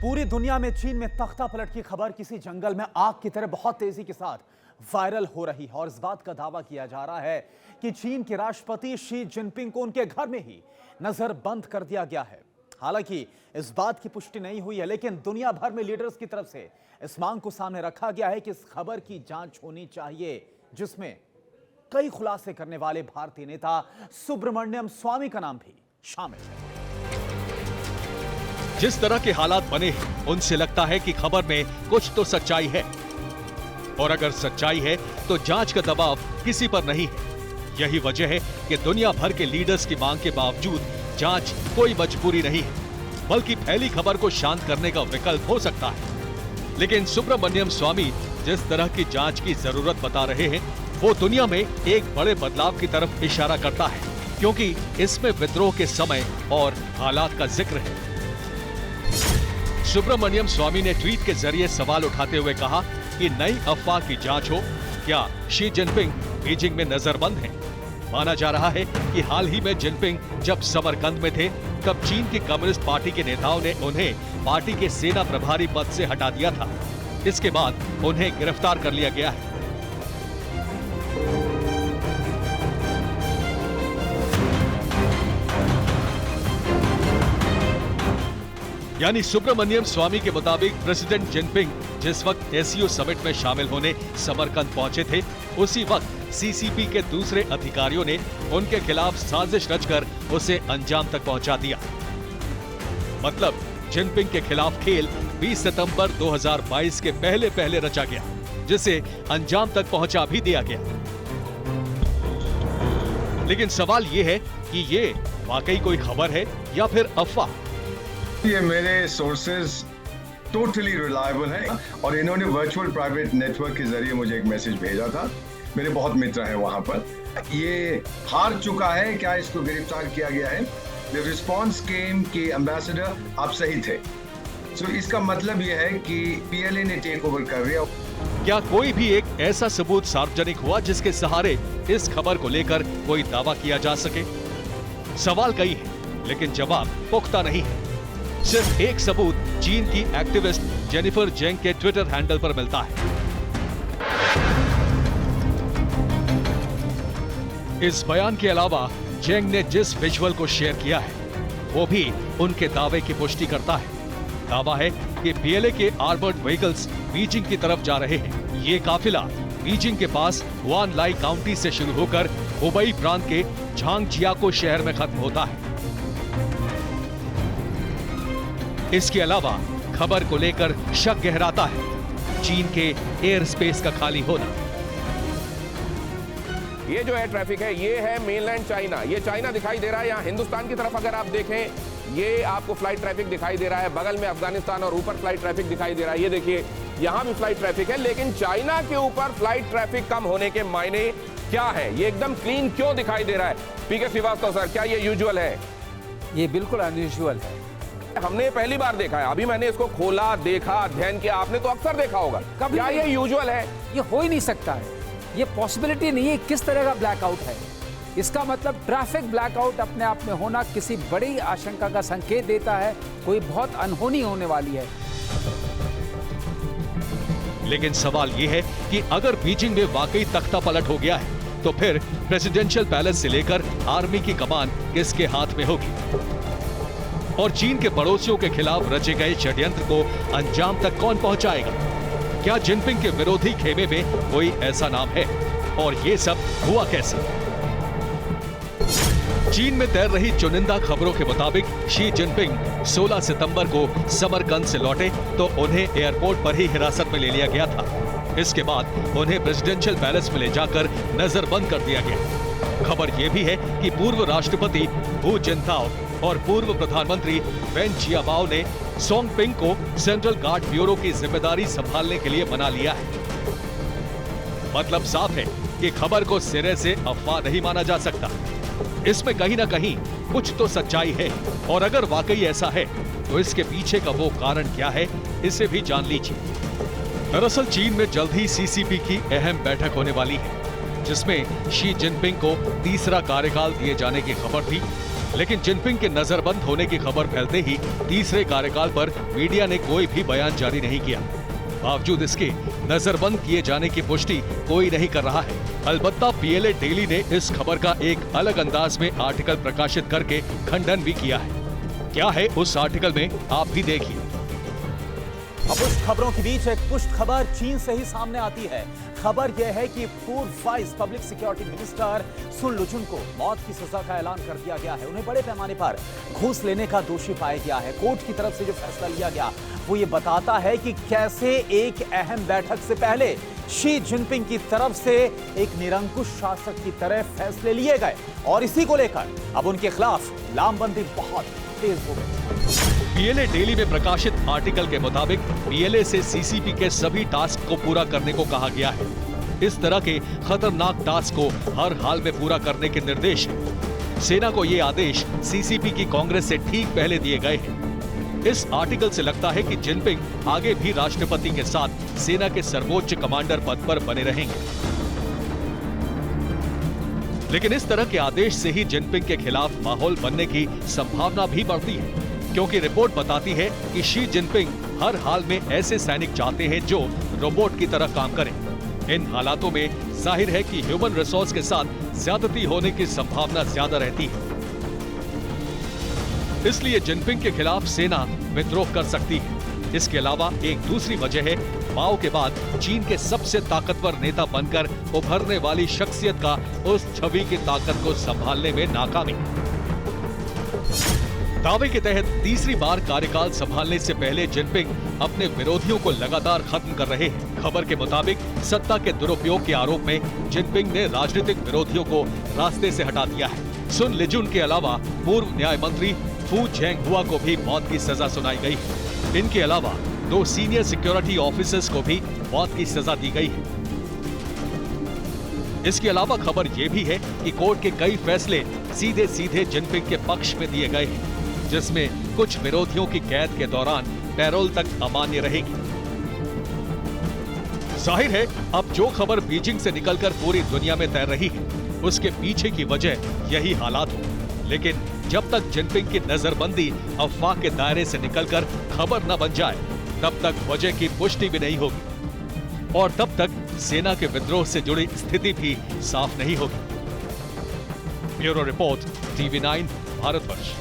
पूरी दुनिया में चीन में तख्ता पलट की खबर किसी जंगल में आग की तरह बहुत तेजी के साथ वायरल हो रही है और इस बात का दावा किया जा रहा है कि चीन के राष्ट्रपति शी जिनपिंग को उनके घर में ही नजरबंद कर दिया गया है। हालांकि इस बात की पुष्टि नहीं हुई है, लेकिन दुनिया भर में लीडर्स की तरफ से इस मांग को सामने रखा गया है कि इस खबर की जांच होनी चाहिए, जिसमें कई खुलासे करने वाले भारतीय नेता सुब्रमण्यम स्वामी का नाम भी शामिल है। जिस तरह के हालात बने हैं, उनसे लगता है कि खबर में कुछ तो सच्चाई है, और अगर सच्चाई है तो जांच का दबाव किसी पर नहीं है। यही वजह है कि दुनिया भर के लीडर्स की मांग के बावजूद जांच कोई मजबूरी नहीं है, बल्कि फैली खबर को शांत करने का विकल्प हो सकता है। लेकिन सुब्रमण्यम स्वामी जिस तरह की जांच की जरूरत बता रहे हैं, वो दुनिया में एक बड़े बदलाव की तरफ इशारा करता है, क्योंकि इसमें विद्रोह के समय और हालात का जिक्र है। सुब्रमण्यम स्वामी ने ट्वीट के जरिए सवाल उठाते हुए कहा कि नई अफवाह की जांच हो, क्या शी जिनपिंग बीजिंग में नजरबंद हैं? माना जा रहा है कि हाल ही में जिनपिंग जब समरकंद में थे, तब चीन की कम्युनिस्ट पार्टी के नेताओं ने उन्हें पार्टी के सेना प्रभारी पद से हटा दिया था। इसके बाद उन्हें गिरफ्तार कर लिया गया है। यानी सुब्रमण्यम स्वामी के मुताबिक प्रेसिडेंट जिनपिंग जिस वक्त एससीओ समिट में शामिल होने समरकंद पहुंचे थे, उसी वक्त सीसीपी के दूसरे अधिकारियों ने उनके खिलाफ साजिश रचकर उसे अंजाम तक पहुंचा दिया। मतलब जिनपिंग के खिलाफ खेल 20 सितंबर 2022 के पहले रचा गया, जिसे अंजाम तक पहुंचा भी दिया गया। लेकिन सवाल ये है कि ये वाकई कोई खबर है या फिर अफवाह? ये मेरे सोर्सेज टोटली रिलायबल हैं और इन्होंने वर्चुअल प्राइवेट नेटवर्क के जरिए मुझे एक मैसेज भेजा था। मेरे बहुत मित्र हैं वहां पर। ये हार चुका है, क्या इसको गिरफ्तार किया गया है? द रिस्पॉन्स केम कि एम्बेसडर आप सही थे। सो इसका मतलब ये है कि पीएलए ने टेक ओवर कर लिया। क्या कोई भी एक ऐसा सबूत सार्वजनिक हुआ जिसके सहारे इस खबर को लेकर कोई दावा किया जा सके? सवाल कई है, लेकिन जवाब पुख्ता नहीं है। सिर्फ एक सबूत चीन की एक्टिविस्ट जेनिफर जेंग के ट्विटर हैंडल पर मिलता है। इस बयान के अलावा जेंग ने जिस विजुअल को शेयर किया है, वो भी उनके दावे की पुष्टि करता है। दावा है कि पीएलए के आर्मर्ड व्हीकल्स बीजिंग की तरफ जा रहे हैं। ये काफिला बीजिंग के पास वानलाई काउंटी से शुरू होकर हुबई प्रांत के झांगजियाको शहर में खत्म होता है। इसके अलावा खबर को लेकर शक गहराता है चीन के एयर स्पेस का खाली होना। ये जो एयर ट्रैफिक है, ये है मेनलैंड चाइना। ये चाइना दिखाई दे रहा है। यहाँ हिंदुस्तान की तरफ अगर आप देखें, ये आपको फ्लाइट ट्रैफिक दिखाई दे रहा है। बगल में अफगानिस्तान और ऊपर फ्लाइट ट्रैफिक दिखाई दे रहा है। ये देखिए, यहाँ भी फ्लाइट ट्रैफिक है, लेकिन चाइना के ऊपर फ्लाइट ट्रैफिक कम होने के मायने क्या है? ये एकदम क्लीन क्यों दिखाई दे रहा है? पीके श्रीवास्तव सर, क्या ये यूजुअल है? ये बिल्कुल अनयूजुअल है। हमने पहली बार देखा है। अभी मैंने इसको खोला, देखा, अध्ययन किया। आपने तो अक्सर देखा होगा। क्या ये यूजुअल है? ये हो ही नहीं सकता है। ये पॉसिबिलिटी नहीं है। किस तरह का ब्लैकआउट है? इसका मतलब ट्रैफिक ब्लैकआउट अपने आप में होना किसी बड़ी आशंका का संकेत देता है। कोई बहुत अनहोनी होने वाली है। लेकिन सवाल यह है कि अगर बीजिंग में वाकई तख्ता पलट हो गया है, तो फिर प्रेसिडेंशियल पैलेस से लेकर आर्मी की कमान किसके हाथ में होगी? और चीन के पड़ोसियों के खिलाफ रचे गए षड्यंत्र को अंजाम तक कौन पहुंचाएगा? क्या जिनपिंग के विरोधी खेमे में कोई ऐसा नाम है? और ये सब हुआ कैसे? चीन में तैर रही चुनिंदा खबरों के मुताबिक शी जिनपिंग 16 सितंबर को समरकंद से लौटे तो उन्हें एयरपोर्ट पर ही हिरासत में ले लिया गया था। इसके बाद उन्हें प्रेसिडेंशियल पैलेस में ले जाकर नजरबंद कर दिया गया। खबर यह भी है कि पूर्व राष्ट्रपति हू जिनताओ और पूर्व प्रधानमंत्री वेन जियाबाओ ने सोंगपिंग को सेंट्रल गार्ड ब्यूरो की जिम्मेदारी संभालने के लिए मना लिया है। मतलब साफ है कि खबर को सिरे से अफवाह नहीं माना जा सकता। इसमें कहीं ना कहीं कुछ तो सच्चाई है, और अगर वाकई ऐसा है तो इसके पीछे का वो कारण क्या है, इसे भी जान लीजिए। दरअसल चीन में जल्द ही सीसीपी की अहम बैठक होने वाली है, जिसमें शी जिनपिंग को तीसरा कार्यकाल दिए जाने की खबर थी। लेकिन जिनपिंग के नजरबंद होने की खबर फैलते ही तीसरे कार्यकाल पर मीडिया ने कोई भी बयान जारी नहीं किया। बावजूद इसके नजरबंद किए जाने की पुष्टि कोई नहीं कर रहा है। अलबत्ता पीएलए डेली ने इस खबर का एक अलग अंदाज में आर्टिकल प्रकाशित करके खंडन भी किया है। क्या है उस आर्टिकल में, आप भी देखिए। अब उस खबरों के बीच एक पुष्ट खबर चीन से ही सामने आती है। खबर यह है कि पूर्व वाइस पब्लिक सिक्योरिटी मिनिस्टर सुन लुजुन को मौत की सजा का ऐलान कर दिया गया है। उन्हें बड़े पैमाने पर घूस लेने का दोषी पाया गया है। कोर्ट की तरफ से जो फैसला लिया गया वो ये बताता है कि कैसे एक अहम बैठक से पहले शी जिनपिंग की तरफ से एक निरंकुश शासक की तरह फैसले लिए गए और इसी को लेकर अब उनके खिलाफ लामबंदी बहुत तेज हो गई। पीएलए डेली में प्रकाशित आर्टिकल के मुताबिक पीएलए से सीसीपी के सभी टास्क को पूरा करने को कहा गया है। इस तरह के खतरनाक टास्क को हर हाल में पूरा करने के निर्देश हैं। सेना को ये आदेश सीसीपी की कांग्रेस से ठीक पहले दिए गए हैं। इस आर्टिकल से लगता है कि जिनपिंग आगे भी राष्ट्रपति के साथ सेना के सर्वोच्च कमांडर पद पर बने रहेंगे। लेकिन इस तरह के आदेश से ही जिनपिंग के खिलाफ माहौल बनने की संभावना भी बढ़ती है, क्योंकि रिपोर्ट बताती है कि शी जिनपिंग हर हाल में ऐसे सैनिक चाहते हैं जो रोबोट की तरह काम करें। इन हालातों में जाहिर है कि ह्यूमन रिसोर्स के साथ ज्यादती होने की संभावना ज्यादा रहती है। इसलिए जिनपिंग के खिलाफ सेना विद्रोह कर सकती है। इसके अलावा एक दूसरी वजह है माओ के बाद चीन के सबसे ताकतवर नेता बनकर उभरने वाली शख्सियत का उस छवि की ताकत को संभालने में नाकामी। दावे के तहत तीसरी बार कार्यकाल संभालने से पहले जिनपिंग अपने विरोधियों को लगातार खत्म कर रहे हैं। खबर के मुताबिक सत्ता के दुरुपयोग के आरोप में जिनपिंग ने राजनीतिक विरोधियों को रास्ते से हटा दिया है। सुन लिजुन के अलावा पूर्व न्याय मंत्री फू झेंगहुआ को भी मौत की सजा सुनाई गई है। इनके अलावा 2 सीनियर सिक्योरिटी ऑफिसर्स को भी मौत की सजा दी गई है। इसके अलावा खबर यह भी है कि कोर्ट के कई फैसले सीधे सीधे जिनपिंग के पक्ष में दिए गए हैं, जिसमें कुछ विरोधियों की कैद के दौरान पैरोल तक अमान्य रहेगी। जाहिर है अब जो खबर बीजिंग से निकलकर पूरी दुनिया में तैर रही है उसके पीछे की वजह यही हालात हो। लेकिन जब तक जिनपिंग की नजरबंदी अफवाह के दायरे से निकलकर खबर न बन जाए तब तक वजह की पुष्टि भी नहीं होगी और तब तक सेना के विद्रोह से जुड़ी स्थिति भी साफ नहीं होगी। Bureau report, TV9 Bharatvarsh.